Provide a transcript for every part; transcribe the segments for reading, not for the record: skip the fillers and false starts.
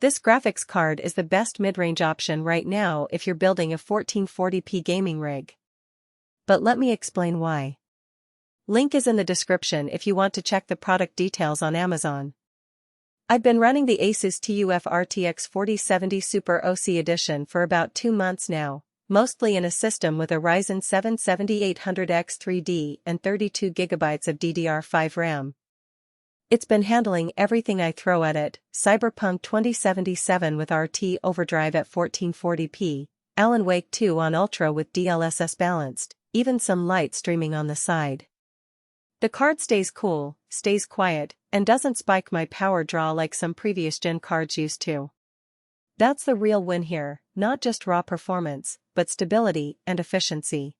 This graphics card is the best mid-range option right now if you're building a 1440p gaming rig. But let me explain why. Link is in the description if you want to check the product details on Amazon. I've been running the ASUS TUF RTX 4070 Super OC Edition for about 2 months now, mostly in a system with a Ryzen 7 7800X 3D and 32GB of DDR5 RAM. It's been handling everything I throw at it: Cyberpunk 2077 with RT overdrive at 1440p, Alan Wake 2 on Ultra with DLSS balanced, even some light streaming on the side. The card stays cool, stays quiet, and doesn't spike my power draw like some previous gen cards used to. That's the real win here, not just raw performance, but stability and efficiency.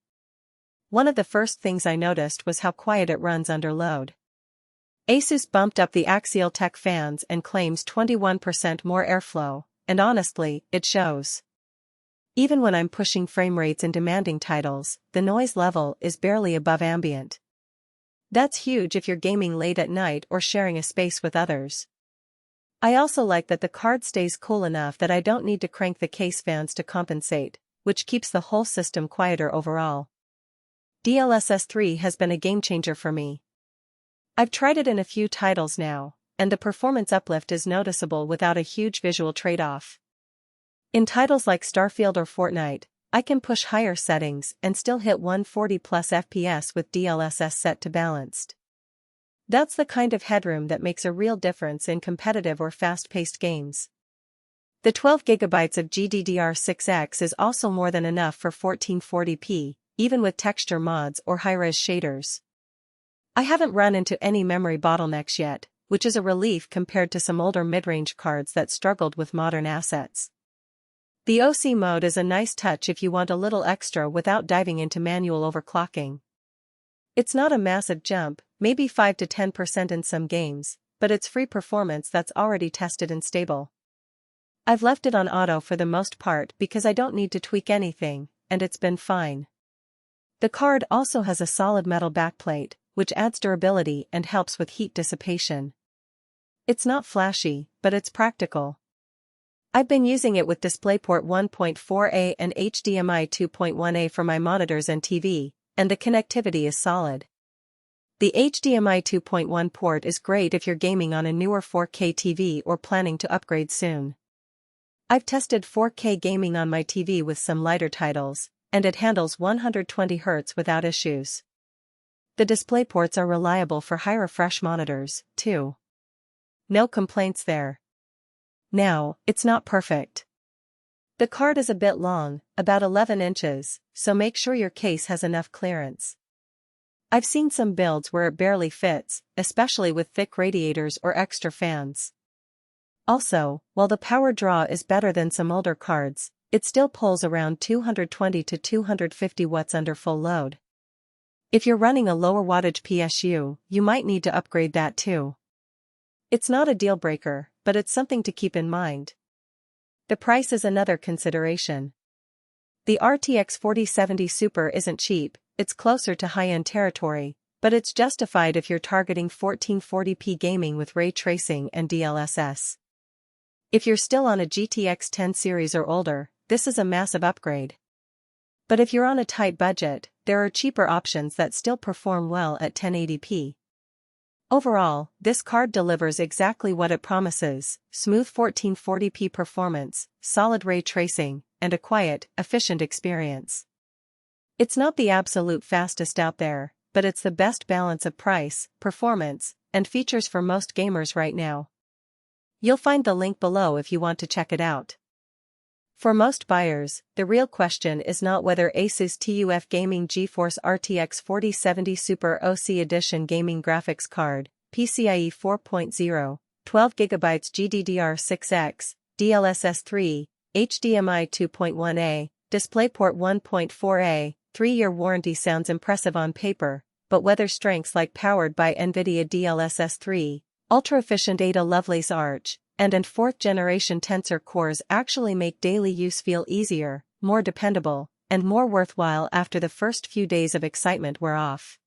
One of the first things I noticed was how quiet it runs under load. ASUS bumped up the Axial Tech fans and claims 21% more airflow, and honestly, it shows. Even when I'm pushing frame rates in demanding titles, the noise level is barely above ambient. That's huge if you're gaming late at night or sharing a space with others. I also like that the card stays cool enough that I don't need to crank the case fans to compensate, which keeps the whole system quieter overall. DLSS 3 has been a game changer for me. I've tried it in a few titles now, and the performance uplift is noticeable without a huge visual trade-off. In titles like Starfield or Fortnite, I can push higher settings and still hit 140+ FPS with DLSS set to balanced. That's the kind of headroom that makes a real difference in competitive or fast-paced games. The 12GB of GDDR6X is also more than enough for 1440p, even with texture mods or high-res shaders. I haven't run into any memory bottlenecks yet, which is a relief compared to some older mid-range cards that struggled with modern assets. The OC mode is a nice touch if you want a little extra without diving into manual overclocking. It's not a massive jump, maybe 5 to 10% in some games, but it's free performance that's already tested and stable. I've left it on auto for the most part because I don't need to tweak anything, and it's been fine. The card also has a solid metal backplate, which adds durability and helps with heat dissipation. It's not flashy, but it's practical. I've been using it with DisplayPort 1.4a and HDMI 2.1a for my monitors and TV, and the connectivity is solid. The HDMI 2.1 port is great if you're gaming on a newer 4K TV or planning to upgrade soon. I've tested 4K gaming on my TV with some lighter titles, and it handles 120Hz without issues. The DisplayPorts are reliable for high refresh monitors, too. No complaints there. Now, it's not perfect. The card is a bit long, about 11 inches, so make sure your case has enough clearance. I've seen some builds where it barely fits, especially with thick radiators or extra fans. Also, while the power draw is better than some older cards, it still pulls around 220 to 250 watts under full load. If you're running a lower wattage PSU, you might need to upgrade that too. It's not a deal breaker, but it's something to keep in mind. The price is another consideration. The RTX 4070 Super isn't cheap, it's closer to high-end territory, but it's justified if you're targeting 1440p gaming with ray tracing and DLSS. If you're still on a GTX 10 series or older, this is a massive upgrade. But if you're on a tight budget, there are cheaper options that still perform well at 1080p. Overall, this card delivers exactly what it promises: smooth 1440p performance, solid ray tracing, and a quiet, efficient experience. It's not the absolute fastest out there, but it's the best balance of price, performance, and features for most gamers right now. You'll find the link below if you want to check it out. For most buyers, the real question is not whether ASUS TUF Gaming GeForce RTX 4070 Super OC Edition gaming graphics card, PCIe 4.0, 12GB GDDR6X, DLSS 3, HDMI 2.1a, DisplayPort 1.4a, 3-year warranty sounds impressive on paper, but whether strengths like powered by NVIDIA DLSS 3, ultra-efficient Ada Lovelace Arch, and 4th generation Tensor cores actually make daily use feel easier, more dependable, and more worthwhile after the first few days of excitement wear off.